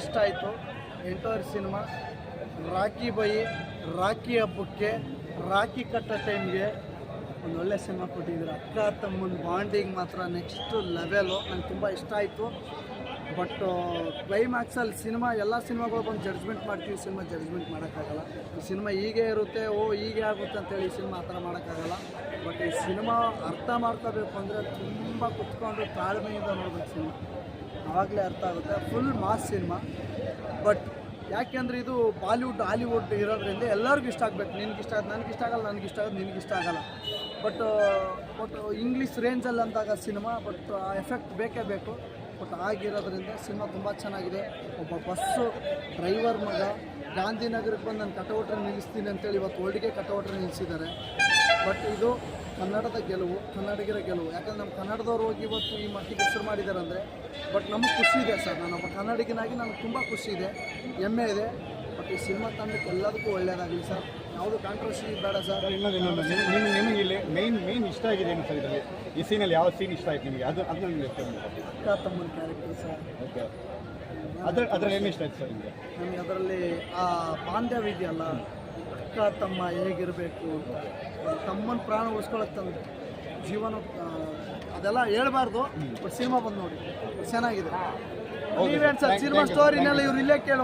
ಇಷ್ಟ ಆಯಿತು. Entire cinema rakhi by, rakhi ಹಬ್ಬಕ್ಕೆ, ರಾಖಿ ಕಟ್ಟೋ ಟೈಮ್ಗೆ ಒಂದು ಒಳ್ಳೆ ಸಿನಿಮಾ ಕೊಟ್ಟಿದ್ದೀರ. ಅಕ್ಕ ತಮ್ಮನ ಬಾಂಡಿಂಗ್ ಮಾತ್ರ ನೆಕ್ಸ್ಟ್ ಲೆವೆಲು. ನಂಗೆ ತುಂಬ ಇಷ್ಟ ಆಯಿತು. ಬಟ್ ಕ್ಲೈಮ್ಯಾಕ್ಸಲ್ಲಿ ಸಿನಿಮಾ ಎಲ್ಲ ಸಿನಿಮಾಗಳು ಬಂದು ಜಡ್ಜ್ಮೆಂಟ್ ಮಾಡ್ತೀವಿ, ಸಿನಿಮಾ ಜಡ್ಜ್ಮೆಂಟ್ ಮಾಡೋಕ್ಕಾಗಲ್ಲ. ಈ ಸಿನಿಮಾ ಹೀಗೆ ಇರುತ್ತೆ, ಹೀಗೆ ಆಗುತ್ತೆ ಅಂತೇಳಿ ಈ ಸಿನಿಮಾ ಆ ಥರ ಮಾಡೋಕ್ಕಾಗಲ್ಲ. ಬಟ್ ಈ ಸಿನಿಮಾ ಅರ್ಥ ಮಾಡ್ಕೋಬೇಕು ಅಂದರೆ ತುಂಬ ಕುತ್ಕೊಂಡು ತಾಳ್ಮೆಯಿಂದ ನೋಡ್ಬೇಕು ಸಿನಿಮಾ, ಆವಾಗಲೇ ಅರ್ಥ ಆಗುತ್ತೆ. Full mass cinema. ಬಟ್ ಯಾಕೆಂದರೆ ಇದು ಬಾಲಿವುಡ್ ಹಾಲಿವುಡ್ ಇರೋದ್ರಿಂದ ಎಲ್ಲರಿಗೂ ಇಷ್ಟ ಆಗಬೇಕು. ನಿನಗೆ ಇಷ್ಟ ಆಗೋದು ನನಗೆ ಇಷ್ಟ ಆಗಲ್ಲ, ನನಗೆ ಇಷ್ಟ ಆಗೋದು ನಿನಗೆ ಇಷ್ಟ ಆಗಲ್ಲ. ಬಟ್ ಇಂಗ್ಲೀಷ್ ರೇಂಜಲ್ಲಿ ಅಂದಾಗ ಸಿನಿಮಾ, ಬಟ್ ಆ ಎಫೆಕ್ಟ್ ಬೇಕೇ ಬೇಕು. ಬಟ್ ಆಗಿರೋದ್ರಿಂದ ಸಿನಿಮಾ ತುಂಬ ಚೆನ್ನಾಗಿದೆ. ಒಬ್ಬ ಬಸ್ಸು ಡ್ರೈವರ್ ಮಗ ಗಾಂಧಿನಗರಕ್ಕೆ ಬಂದು ನಾನು ಕಟೌಟ್ರೆ ನಿಲ್ಲಿಸ್ತೀನಿ ಅಂತೇಳಿ ಇವತ್ತು ಒಳ್ಳಿಗೆ ಕಟೌಟ್ರೆ ನಿಲ್ಲಿಸಿದ್ದಾರೆ. ಬಟ್ ಇದು ಕನ್ನಡದ ಗೆಲುವು, ಕನ್ನಡಿಗರ ಗೆಲುವು. ಯಾಕಂದ್ರೆ ನಮ್ಮ ಕನ್ನಡದವ್ರು ಹೋಗಿ ಇವತ್ತು ಈ ಮಟ್ಟಿಗೆ ಹೆಸರು ಮಾಡಿದ್ದಾರೆ ಅಂದರೆ ಬಟ್ ನಮಗೆ ಖುಷಿ ಇದೆ ಸರ್. ನಾನೊಬ್ಬ ಕನ್ನಡಿಗನಾಗಿ ನನಗೆ ತುಂಬ ಖುಷಿ ಇದೆ, ಹೆಮ್ಮೆ ಇದೆ. ಬಟ್ ಈ ಸಿನಿಮಾ ತಂಡಕ್ಕೆ ಎಲ್ಲದಕ್ಕೂ ಒಳ್ಳೆಯದಾಗಲಿ ಸರ್. ಯಾವುದು ಕಾಂಟ್ರವರ್ಸಿ ಬೇಡ ಸರ್. ನಿಮಗೆ ಇಲ್ಲಿ ಮೇನ್ ಇಷ್ಟ ಆಗಿದೆ ಏನು ಸರ್ ಇದರಲ್ಲಿ? ಈ ಸೀನಲ್ಲಿ ಯಾವ ಸೀನ್ ಇಷ್ಟ ಆಯ್ತು ನಿಮಗೆ? ಅದು ನಿಮಗೆ ಅಕ್ಕ ತಮ್ಮನ ಕ್ಯಾರೆಕ್ಟರ್ ಸರ್. ಓಕೆ, ಅದರಲ್ಲಿ ಏನು ಇಷ್ಟ ಆಯ್ತು ಸರ್ ನಿಮಗೆ? ನನಗೆ ಅದರಲ್ಲಿ ಆ ಬಾಂಧವ್ಯ ಇದೆಯಲ್ಲ, ಅಕ್ಕ ತಮ್ಮ ಹೇಗಿರಬೇಕು, ತಮ್ಮನ ಪ್ರಾಣ ಉಳಿಸ್ಕೊಳ್ಳೋಕೆ ತಂದು ಜೀವನ, ಅದೆಲ್ಲ ಹೇಳ್ಬಾರ್ದು. ಬಟ್ ಸಿನಿಮಾ ಬಂದು ನೋಡಿ ಚೆನ್ನಾಗಿದೆ. ನೀವೇನು ಸರ್ ಸಿನಿಮಾ ಸ್ಟೋರಿನೆಲ್ಲ ಇವ್ರು ಇಲ್ಲೇ ಕೇಳೋ